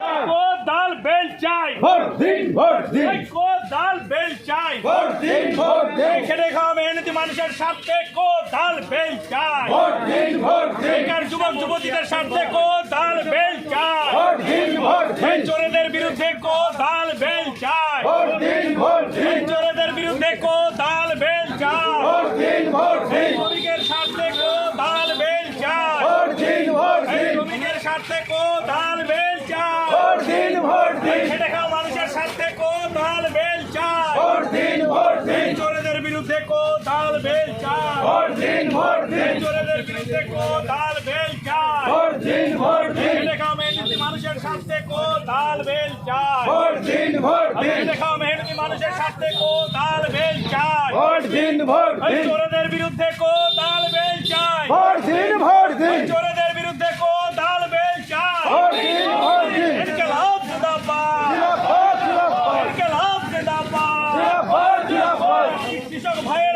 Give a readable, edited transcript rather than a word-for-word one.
দাল বেল চাই, ভোট দিন ভোট দিন দাল বেল চাই, ভোট দিন ভোট দিন খেটে খাওয়া মেহনতি মানুষের স্বার্থে দাল বেল চাই, ভোট দিন ভোট দিন বেকার যুবক যুবতীদের স্বার্থে দাল বেল চাই, ভোট দিন ভোট দিন চোরেদের বিরুদ্ধে দাল বেল চাই, ভোট দিন ভোট দিন চোরেদের বিরুদ্ধে দাল বেল চাই, ভোট দিন ভোট দিন শ্রমিকের স্বার্থে দাল বেল চাই, ভোট দিন ভোট দিন শ্রমিকের স্বার্থে দাল বেল চাই, ভোট দিন ভোট দিন খেটে খাওয়া মানুষের স্বার্থে দাল বেল চাই, ভোট দিন ভোট দিন চোরেদের বিরুদ্ধে দাল বেল চাই, ভোট দিন ভোট দিন চোরেদের বিরুদ্ধে দাল বেল চাই, ভোট দিন ভোট দিন খেটে খাওয়া মেহনতি মানুষের স্বার্থে দাল বেল চাই, ভোট দিন ভোট দিন খেটে খাওয়া মেহনতি মানুষের স্বার্থে দাল বেল চাই, ভোট দিন ভোট দিন চোরেদের বিরুদ্ধে দাল বেল চাই, ভোট দিন ভোট দিন চোরেদের বিরুদ্ধে দাল বেল চাই, ভোট দিন ভোট দিন ইনকিলাব জিন্দাবাদ, জিন্দাবাদ জিন্দাবাদ ইনকিলাব জিন্দাবাদ, জিন্দাবাদ জিন্দাবাদ কৃষক ভাই